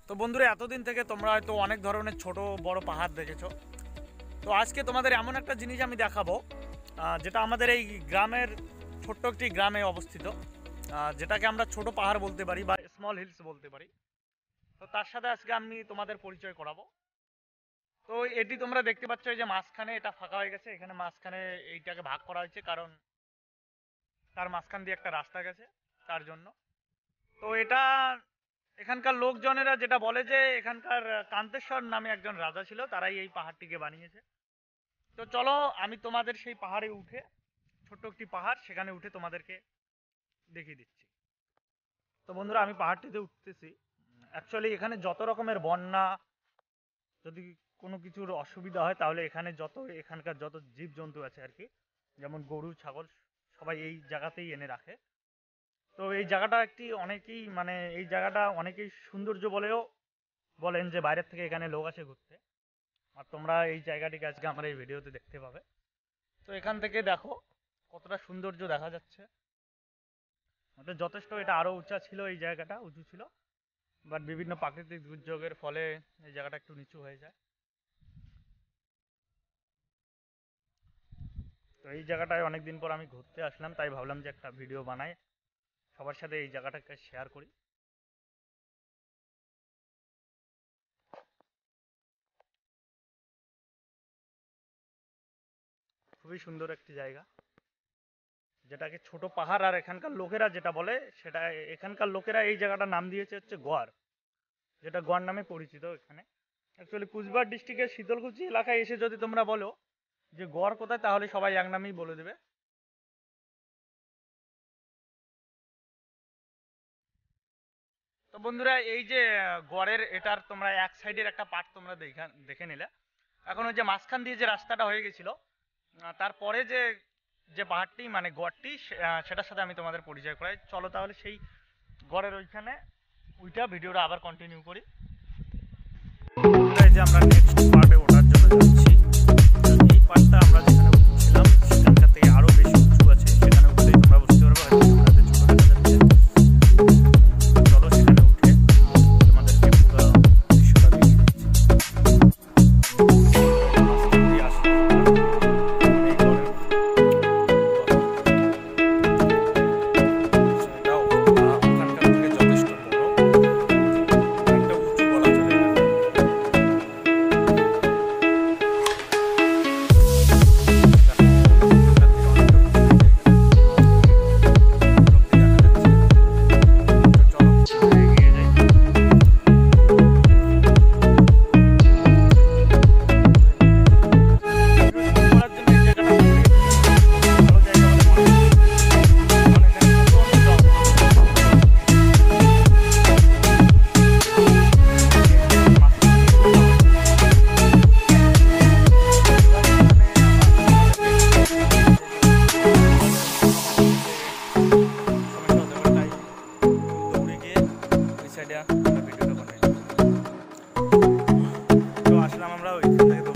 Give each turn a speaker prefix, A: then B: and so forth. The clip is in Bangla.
A: তো বন্ধুরা, এতদিন থেকে তোমরা হয়তো অনেক ধরনের ছোট বড় পাহাড় দেখেছো। তো আজকে তোমাদের এমন একটা জিনিস আমি দেখাবো, যেটা আমাদের এই গ্রামের ছোট্ট একটি গ্রামে অবস্থিত, যেটাকে আমরা ছোট পাহাড় বলতে পারি বা স্মল হিলস বলতে পারি। তো তার সাথে আজকে আমি তোমাদের পরিচয় করাবো। তো এটি তোমরা দেখতে পাচ্ছ, এই যে মাঝখানে এটা ফাঁকা হয়ে গেছে, এখানে মাঝখানে এইটাকে ভাগ করা হয়েছে, কারণ তার মাঝখান দিয়ে একটা রাস্তা গেছে তার জন্য। তো এটা এখানকার লোকজনেরা যেটা বলে যে এখানকার কান্তেশ্বর নামে একজন রাজা ছিল, তারাই এই পাহাড়টিকে বানিয়েছে। তো চলো আমি তোমাদের সেই পাহাড়ে উঠে, ছোট্ট একটি পাহাড়, সেখানে উঠে তোমাদেরকে দেখিয়ে দিচ্ছি। তো বন্ধুরা, আমি পাহাড়টিতে উঠতেছি। অ্যাকচুয়ালি এখানে যত রকমের বন্যা, যদি কোনো কিছুর অসুবিধা হয়, তাহলে এখানে এখানকার যত জীবজন্তু আছে আর কি, যেমন গরু ছাগল, সবাই এই জায়গাতেই এনে রাখে। তো এই জায়গাটা এই জায়গাটা অনেকেই সৌন্দর্য বলেও বলেন, যে বাইরের থেকে এখানে লোক আসে ঘুরতে। আর তোমরা এই জায়গাটিকে আজকে আমার এই ভিডিওতে দেখতে পাবে। তো এখান থেকে দেখো কতটা সৌন্দর্য দেখা যাচ্ছে। যথেষ্ট এটা আরো উঁচা ছিল, এই জায়গাটা উঁচু ছিল, বাট বিভিন্ন প্রাকৃতিক দুর্যোগের ফলে এই জায়গাটা একটু নিচু হয়ে যায়। তো এই জায়গাটায় অনেকদিন পর আমি ঘুরতে আসলাম, তাই ভাবলাম যে একটা ভিডিও বানাই, সবার সাথে এই জায়গাটাকে শেয়ার করি। খুবই সুন্দর একটি জায়গা, যেটাকে ছোট পাহাড়। আর এখানকার লোকেরা যেটা বলে, সেটা এখানকার লোকেরা এই জায়গাটার নাম দিয়েছে হচ্ছে গোয়ার, যেটা গোয়ার নামে পরিচিত। এখানে অ্যাকচুয়ালি কুচবিহার ডিস্ট্রিক্টের শীতলকুচি এলাকায় এসে যদি তোমরা বলো যে গড় কোথায়, তাহলে সবাই এক নামেই বলে দেবে। তো বন্ধুরা, এই যে গড়ের এটার তোমরা এক সাইডের একটা পার্ট তোমরা দেখে নিলে। এখন ওই যে মাঝখান দিয়ে যে রাস্তাটা হয়ে গেছিল, তারপরে যে যে পাহাড়টি মানে গড়টি, সেটার সাথে আমি তোমাদের পরিচয় করাই। চলো তাহলে সেই গড়ের ওইটা ভিডিওটা আবার কন্টিনিউ করি। এই যে আমরা নেক্সট পার্টে ওঠার জন্য যাচ্ছি। এই পার্টটা আমরা যেখানে উঠছিলাম সেখানকার থেকে আরো বেশি উঁচু আছে, সেখানে উঠলেই তোমরা বুঝতে পারবে হয়তো তোমাদের ছোট দেখা যাচ্ছে। চলো সেখানে উঠে তোমাদেরকে পুরো দৃশ্যটা দেখিয়ে দিচ্ছি। তো আসলাম আমরা ওইখান থেকে।